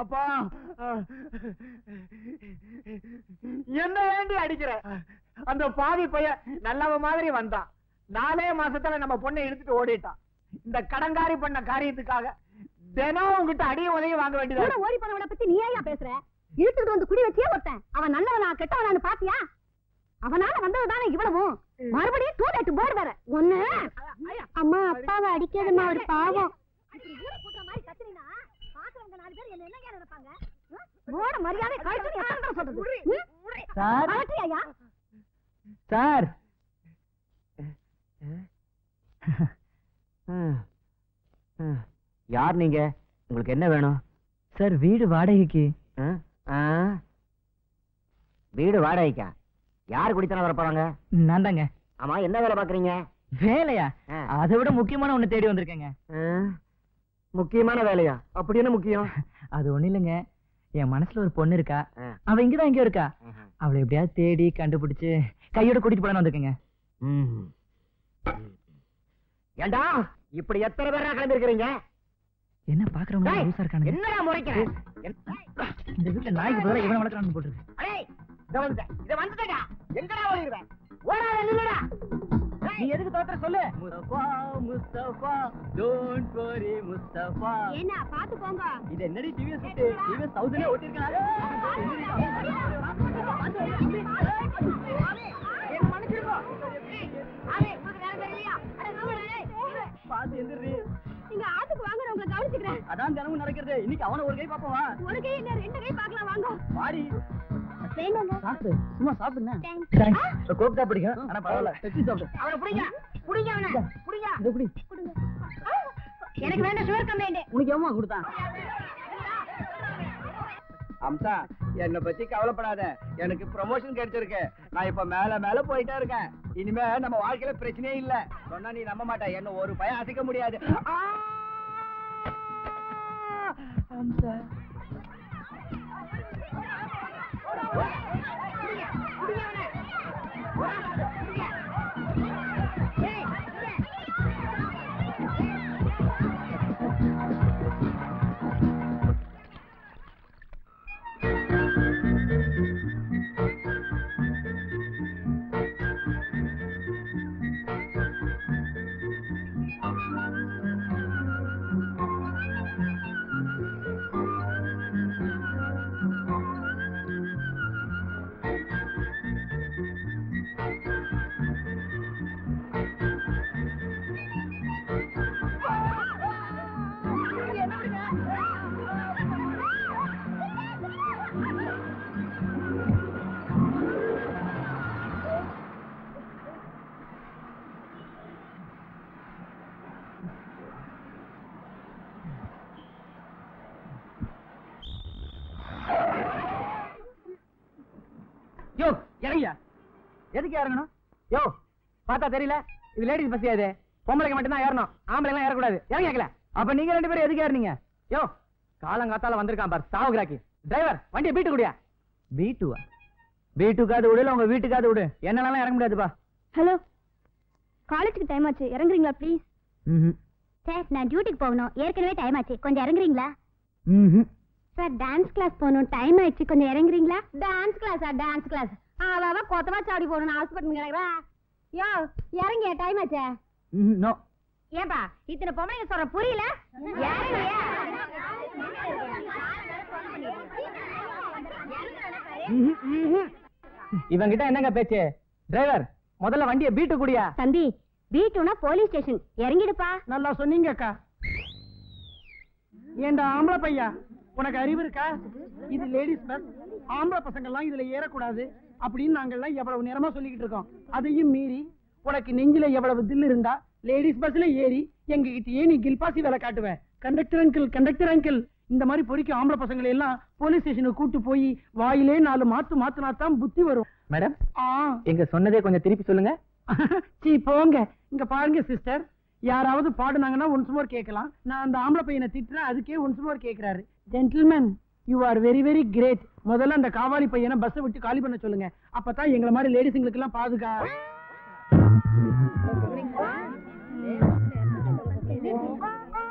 அப்பா என்ன வேண்டி அடிக்கிற? அந்த பாவி பையன் நல்லவ மாதிரி வந்தான். 4 மாசத்துல நம்ம பொண்ணை எடுத்துட்டு ஓடிட்டான். இந்த கடங்காரி பண்ண காரியத்துக்காக தினம் உங்ககிட்ட அடிய உதவி வாங்க வேண்டியது. ஓடி போனவனை பத்தி நீ ஏன் பேசுற? இழுத்துட்டு வந்து குடி வச்சே ஒருத்தன். அவன் நல்லவனா கெட்டவனான்னு பாத்தியா? அவனால வந்ததுதானே இவ்வளவும். மறுபடியும் டூலெட் போர்டு வேற ஒண்ணு. அம்மா அப்பாவை அடிக்காதம்மா, ஒரு பாவம். மாதிரி கத்தினா பாக்குறவங்க 4 பேர் என்ன என்னங்க நினைப்பாங்க? போட மரியாதை கழிச்சு யாரடா சொல்றது? சார் ஆட்டியா சார் யார் நீங்க? உங்களுக்கு என்ன வேணும்? சார் வீடு வாடகைக்கு. வீடு வாடகைக்கா? யாரு குடித்தன வர போறாங்க? நான் தாங்க. ஆமா, என்ன வேலை பாக்குறீங்க? வேலையா? அதை விட முக்கியமான ஒண்ணு தேடி வந்திருக்கேங்க. முக்கியமான வேலையா? அப்படி என்ன முக்கியம்? அது ஒண்ணு இல்லைங்க, என் மனசுல ஒரு பொண்ணு இருக்கா. அவ இங்கதான் எங்கேயோ இருக்கா. அவளை எப்படியாவது தேடி கண்டுபிடிச்சு கையோட கூட்டிட்டு போலான்னு வந்திருக்கேங்க. ஏண்டா இப்படி எத்தனை பேரா கிளம்பி இருக்கிறீங்க? என்ன பாக்குறவங்க லூசா இருக்கானுங்க. என்னடா முறைக்கிற? இந்த வீட்ல நாய்க்கு பதிலா இவனை வளர்க்கறான்னு போட்டுருக்கு. அடேய் இத வந்துட்டடா. எங்கடா ஓடிடுற? ஓடாத நில்லுடா. நீ எதுக்கு தோத்துற சொல்லு. Mustafa Mustafa don't worry Mustafa. என்ன பாத்து போங்க. இது என்னடி டிவிஎஸ் செட்? டிவிஎஸ் 1000 ஓட்டிருக்காங்க. என்ன மன்னிச்சிருங்க. ஆளே உங்களுக்கு வேற தெரியலையா? அட நோடே. பாத்து எந்திரடி. நீங்க ஆத்துக்கு வாங்க, நான் உங்களை கவனிச்சுக்கிறேன். அதான் தினமும் நடக்கிறது. இன்னைக்கு அவன ஒரு கை பாப்போம் வா. ஒரு கை இல்ல 2 கை பார்க்கலாம் வாங்க. வாடி. வேணுங்க. சாப்பிடு. சும்மா சாப்பிடுங்க. தேங்க்ஸ். கோக்டா பிடிக்கும். ஆனா பரவாயில்ல. வெச்சி சாப்பிடு. அவன புடிங்க. புடிங்க அவன. புடிங்க. இது புடி. புடிங்க. எனக்கு வேண்டாம் சுகர் கம்ப்ளைண்ட். உனக்கு எவ்வளவு கொடுத்தான்? அம்சா, என்ன பத்தி கவலைப்படாத. எனக்கு ப்ரமோஷன் கிடைச்சிருக்கு. நான் இப்ப மேல மேல போயிட்டே இருக்கேன். இனிமே நம்ம வாழ்க்கையில பிரச்சனையே இல்ல. சொன்னா நீ நம்ப மாட்ட. என்ன ஒரு பயம் அசைக்க முடியாது. அம்சா யோ இறங்கியா? எதுக்கு இறங்கணும்? யோ பார்த்தா தெரியல, இது லேடிஸ் பஸ். அது பொம்பளைக்கு மட்டும்தான் ஏறணும், ஆம்பளை எல்லாம் ஏறக்கூடாது. இறங்கிக்கல. அப்ப நீங்க 2 பேரும் எதுக்கு ஏறீங்க? யோ காலங்காத்தால வந்திருக்கான் பார் சாவுகிராக்கி. டிரைவர் வண்டியை பீட்டு குடியா. பீட்டுவா? பீட்டுக்காது விடல, உங்க வீட்டுக்காது விடு. என்னால இறங்க முடியாதுப்பா. ஹலோ, காலேஜுக்கு டைம் ஆச்சு, இறங்குறீங்களா ப்ளீஸ்? சார் நான் டியூட்டிக்கு போகணும், ஏற்கனவே டைம் ஆச்சு, கொஞ்சம் இறங்குறீங்களா? சார் டான்ஸ் கிளாஸ் போகணும், டைம் ஆயிடுச்சு, கொஞ்சம் இறங்குறீங்களா? டான்ஸ் கிளாஸா? டான்ஸ் கிளாஸ் அவாவா கொத்தவா சாடி போகணும் ஹாஸ்பிட்டல் கிடக்குறா. யோ இறங்கிய டைம் ஆச்சே. நோ. ஏன்பா இத்தனை பொம்பளைங்க சொல்ற புரியல? இவங்கிட்ட என்னங்க பேச்சு? டிரைவர் முதல்ல வண்டியை பீட்டு குடியா. தம்பி பீட்டுனா போலீஸ் ஸ்டேஷன், இறங்கிடுப்பா. நல்லா சொன்னீங்க அக்கா. ஏண்டா ஆம்பளை பையா, உனக்கு அறிவு இருக்கா? இது லேடிஸ் பஸ், ஆம்பளை பசங்க எல்லாம் இதுல ஏறக்கூடாது அப்படின்னு நாங்கெல்லாம் எவ்வளவு நேரமா சொல்லிக்கிட்டு இருக்கோம். அதையும் மீறி உனக்கு நெஞ்சில எவ்வளவு தில் இருந்தா லேடிஸ் பஸ்ல ஏறி எங்க கிட்டயே நீ கில்பாசி வேலை காட்டுவேன். கண்டக்டர் அங்கிள், கண்டக்டர் அங்கிள், இந்த மாதிரி பொறிக்க ஆம்பளை பசங்களை எல்லாம் போலீஸ் ஸ்டேஷனுக்கு கூட்டு போய் வாயிலே 4 மாத்துனாத்தான் புத்தி வரும். மேடம் எங்க சொன்னதே கொஞ்சம் திருப்பி சொல்லுங்க. சீ போங்க. இங்க பாருங்க சிஸ்டர், யாராவது பாடுனாங்கன்னா ஒன்ஸ் மோர் கேட்கலாம். நான் அந்த ஆம்பளை பையனை திட்டுறேன், அதுக்கே ஒன்ஸ் மோர் கேட்கிறாரு. Gentleman, you are very very great. முதல்ல அந்த காவாலி பையனை பஸ்ஸை விட்டு காலி பண்ண சொல்லுங்க. அப்பதான் எங்களை மாதிரி லேடிஸுங்களுக்கு எல்லாம் பாதுகா.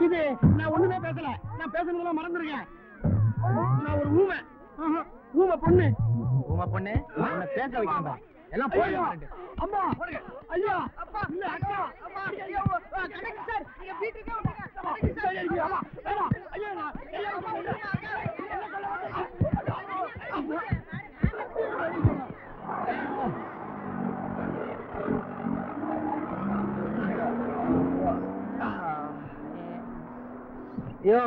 இது நான் ஒண்ணுமே பேசல. நான் பேசுனதெல்லாம் மறந்துருக்கேன். நான் ஒரு ஊமை. ஊமை பொண்ணு. உமா பொண்ணு உன்னை பேச வைக்கிறேன் பாரு. எல்லாம் போய் அம்மா ஐயா அப்பா இல்ல அக்கா அம்மா ஐயோ கணக்கு சார் நீங்க வீட்டுக்கே வந்துங்க. அம்மா வேணாம் ஐயா ஐயா யோ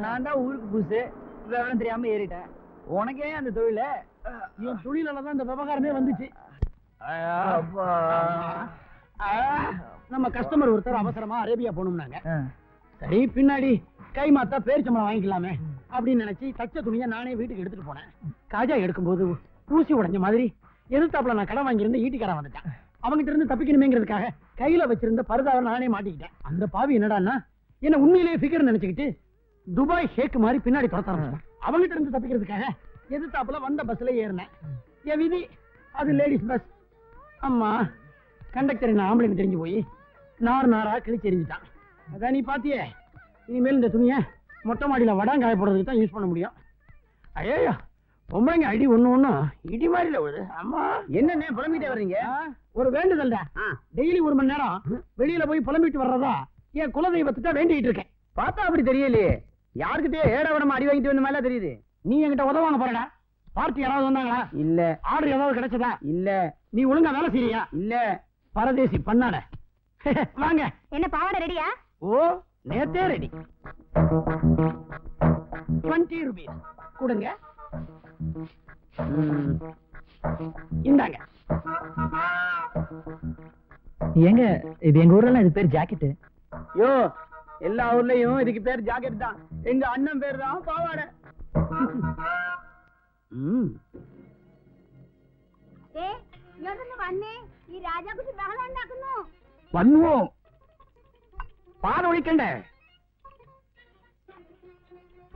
நான் தான் ஊருக்கு புதுசு விவரம் தெரியாம ஏறிட்டேன். உனக்கே அந்த தொழில என் தொழிலால தான் இந்த விவகாரமே வந்துச்சு. நம்ம கஸ்டமர் ஒருத்தர் அவசரமா அரேபியா போகணும்னாங்க. சரி பின்னாடி கை மாத்தா பேரிச்சம்பளம் வாங்கிக்கலாமே அப்படின்னு நினைச்சு தச்ச துணியை நானே வீட்டுக்கு எடுத்துட்டு போனேன். காஜா எடுக்கும்போது ஊசி உடைஞ்ச மாதிரி எதிர்த்தாப்புல நான் கடன் வாங்கியிருந்த ஈட்டிக்காரன் வந்துட்டான். அவங்கிட்ட இருந்து தப்பிக்கணுமேங்கிறதுக்காக கையில வச்சிருந்த பருதாவை நானே மாட்டிக்கிட்டேன். அந்த பாவி என்னடான்னா என்ன உண்மையிலேயே ஃபிகர் நினைச்சுக்கிட்டு துபாய் ஷேக் மாதிரி பின்னாடி துரத்த ஆரம்பிச்சான். அவங்கிட்ட இருந்து தப்பிக்கிறதுக்காக எதிர்த்தாப்புல வந்த பஸ்ல ஏறினேன். என் விதி அது லேடிஸ் பஸ். அம்மா கண்டக்டர் நான் ஆம்பளைன்னு தெரிஞ்சு போய் நாரா கிழிச்சு எரிஞ்சிட்டான். அதான் நீ பாத்தியே. இனிமேல் இந்த துணியை மொட்டை மாடியில வடாங்காய போடுறதுக்கு தான் யூஸ் பண்ண முடியும். ஐயோ பொம்பளைங்க அடி ஒண்ணும் இடி மாதிரில வருது. அம்மா என்னன்னு புலம்பிட்டே வர்றீங்க? ஒரு வேண்டுதல்டா. டெய்லி 1 மணி நேரம் வெளியில போய் புலம்பிட்டு வர்றதா என் குலதெய்வத்திட்ட வேண்டிட்டு இருக்கேன். பார்த்தா அப்படி தெரியலையே. யாருக்கிட்டே ஏடாவிடமா அடி வாங்கிட்டு வந்த மாதிரி தெரியுது. நீ என்கிட்ட உதவாங்க போறடா. பார்ட்டி யாராவது வந்தாங்களா? இல்ல. ஆர்டர் ஏதாவது கிடைச்சதா? இல்ல. நீ ஒழுங்கா வேலை செய்யறியா? இல்ல. பரதேசி பண்ணாட. வாங்க. என்ன பாவாடை ரெடியா? ஓ நேத்தே ரெடி. 20 ரூபீஸ் கொடுங்க. இந்தாங்க. ஏங்க இது எங்க ஊர்ல இது பேர் ஜாக்கெட். யோ எல்லா ஊர்லயும் இதுக்கு பேர் ஜாக்கெட் தான். எங்க அண்ணன் பேர் தான் பாவாடை. വന്നേ ഈ രാജാക്കുട്ടി ബഹളം ഉണ്ടാക്കുന്നു. വന്നുവോ? പാലൊഴിക്കണ്ടേ?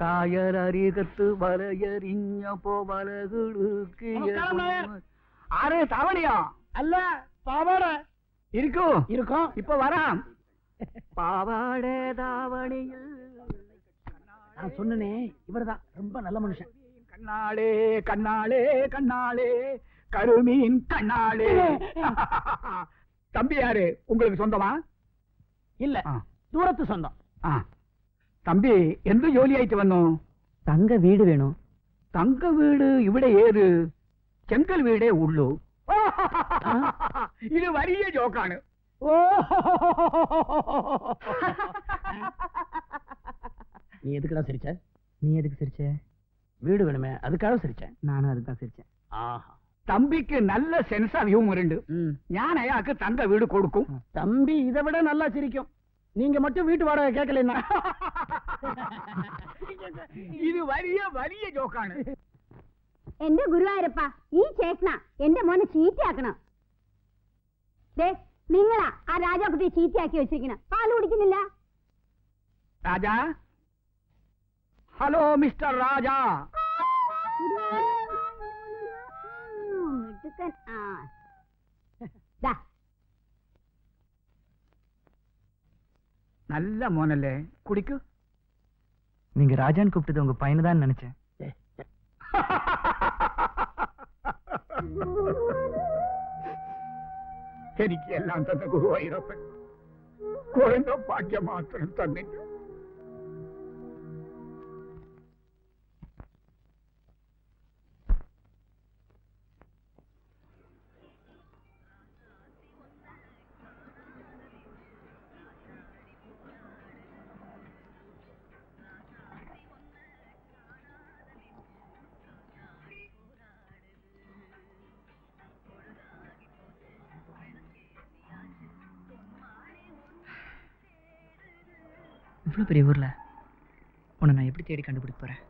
കായരരികത്ത് വലയറിഞ്ഞപ്പോ വലകുടുക്കി ആര് താവണിയോ? അല്ല പാവാട. இருக்கும் இருக்கும். இப்ப வராம். பாவாடை தாவணியில் நான் சொன்னனே இவர்தான் ரொம்ப நல்ல மனுஷன். கண்ணாளே கண்ணாளே கண்ணாளே கருமீன் கண்ணாளே. தம்பி யாரு உங்களுக்கு சொந்தமா? இல்ல தூரத்து சொந்தம். தம்பி എന്ത് ജോലിയായിട്ട് വന്നു? തങ്ക വീട് വേണോ? തങ്ക വീട് ഇവിടെ ഏത്? ചെങ്കൽ വീടേ ഉള്ളൂ. ഇത് വലിയ ജോക്കാണ്. நீ எதுக்குடா சிரிச்ச? நீ எதுக்கு சிரிச்ச? வீடு வேணுமே அதுக்காக சிரிச்சேன். நானும் அதுதான் சிரிச்சேன். ஆஹா தம்பிக்கு நல்ல சென்ஸ் ஆஃப் ஹியூமர் உண்டு. ஞான அயாக்கு தங்க வீடு கொடுக்கும். தம்பி இதை விட நல்லா சிரிக்கும். நீங்க மட்டும் வீட்டு வாடகை கேட்கலன்னா. இது വലിയ വലിയ ജോക്കാണ്. എന്റെ ഗുരുവായൂരപ്പ ഈ ചേട്ടനാ എന്റെ മോനെ ചീത്തയാക്കണം. നിങ്ങളാ ആ രാജാക്കുട്ടിയെ ചീത്തയാക്കി വെച്ചിരിക്കണം. പാല് കുടിക്കുന്നില്ല. Raja hello mister Raja. நல்ல மோனல்லே குடிக்கு. நீங்க ராஜான்னு கூப்பிட்டது உங்க பையனை தான் நினைச்சேன். എനിക്ക് എല്ലാം തന്ന ഗുരുവായൂരപ്പൻ കുഴഞ്ഞ ഭാഗ്യം മാത്രം തന്നിട്ട്. இவ்வளவு பெரிய ஊர்ல உன்னை நான் எப்படி தேடி கண்டுபிடிக்க போறேன்?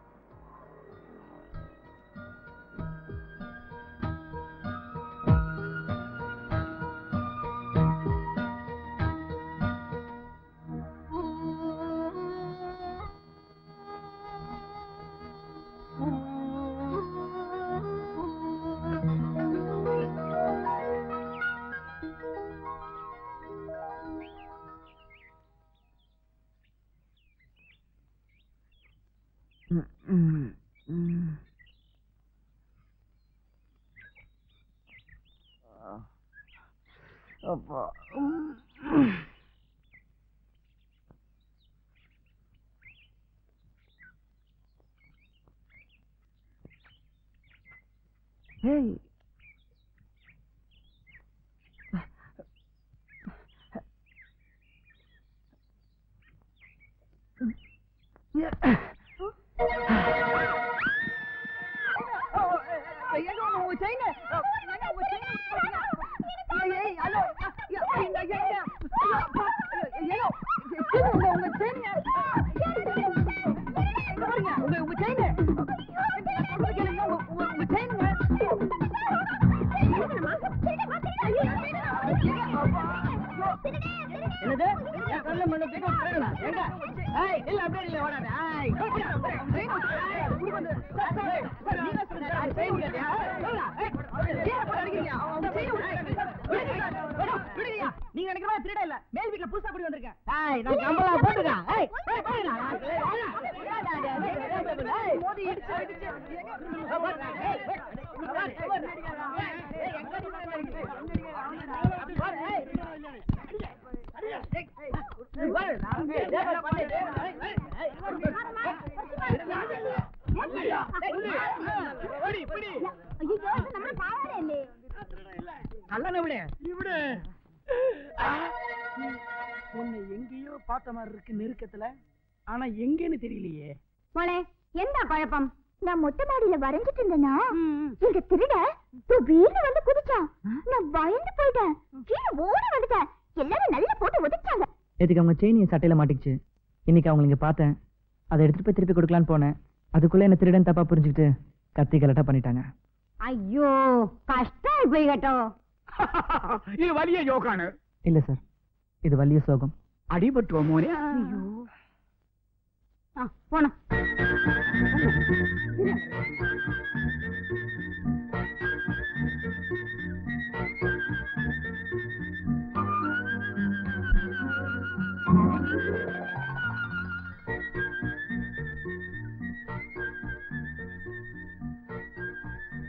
அப்பா ஏய் என்னது கல்ல மண்ணு தேக்க போறடா எங்க ஏய் இல்ல அப்படியே இல்ல ஓடாத ஏய் நீங்க நினைக்கிற மாதிரி திருட இல்ல மேல் வீட்ல புதுசா குடி வந்திருக்கேன் ஏய் நான் கம்பளா போட்டுறேன் ஏய் மோதி இடிச்சு உன்னை எங்கேயோ பார்த்த மாதிரி இருக்கு நெருக்கத்துல ஆனா எங்கன்னு தெரியலையே மோளே என்ன குழப்பம் நான் மொட்டை மாடியில வரைஞ்சிட்டு இருந்தேனா எங்க திருட வீடு வந்து குதிச்சான் நான் பயந்து போயிட்டேன் கீழே ஓடி வந்துட்டேன் எல்லாரும் நல்லா போட்டு உதைச்சாங்க நேற்றுக்கு அவங்க செயின் என் சட்டையில மாட்டிக்கிச்சு இன்னைக்கு அவங்க இங்க பார்த்தேன் அதை எடுத்துட்டு போய் திருப்பி கொடுக்கலான்னு போனேன் அதுக்குள்ள என்ன திருடன் தப்பா புரிஞ்சுக்கிட்டு கத்தி கலட்டா பண்ணிட்டாங்க ஐயோ கஷ்டம் போய் கேட்டோம் இது வலிய யோகானு இல்ல சார் இது வலிய சோகம் அடிபட்டுவோம் மோனே ஐயோ போன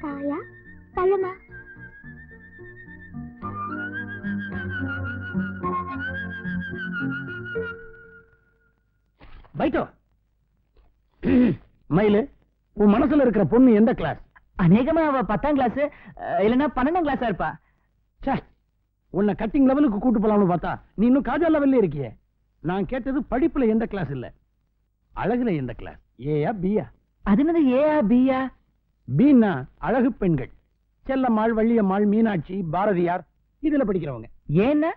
காயா பழமா பைட்டோ மயிலு உன் மனசுல இருக்கிற பொண்ணு எந்த கிளாஸ் அநேகமா அவ 10ஆம் கிளாஸ் இல்லன்னா 12ஆம் கிளாஸா இருப்பா உன்னை கட்டிங் லெவலுக்கு கூட்டு போலாம்னு பார்த்தா நீ இன்னும் காஜா லெவல்ல இருக்கியே நான் கேட்டது படிப்புல எந்த கிளாஸ் இல்ல அழகுல எந்த கிளாஸ் ஏயா பியா அது என்னது ஏயா பியா பீனா அழகு பெண்கள் செல்லம்மாள் வள்ளியம்மாள் மீனாட்சி பாரதியார் இதுல படிக்கிறவங்க ஏன்னா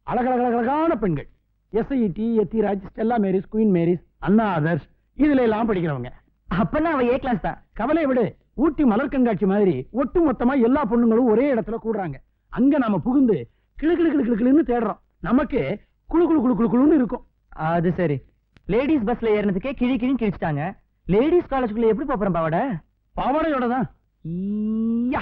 அழகழகான பெண்கள் SIT Ethiraj Stella Maris Queen Mary's Anna Adarsh இதுல எல்லாம் படிக்கிறவங்க அப்பன்னா அவ ஏ கிளாஸ் தான் கவலை விடு ஊட்டி மலர் கண்காட்சி மாதிரி ஒட்டு மொத்தமா எல்லா பொண்ணுங்களும் ஒரே இடத்துல கூடுறாங்க அங்க நாம புகுந்து கிளு கிளு கிளு கிளுன்னு தேடுறோம் நமக்கு குழு குழு குழு குழு குழுன்னு இருக்கும் அது சரி லேடிஸ் பஸ்ல ஏறினதுக்கே கிழி கிழின்னு கிழிச்சிட்டாங்க லேடிஸ் காலேஜுக்குள்ள எப்படி போறேன் பாவாட பாவாடையோட தான் ஈயா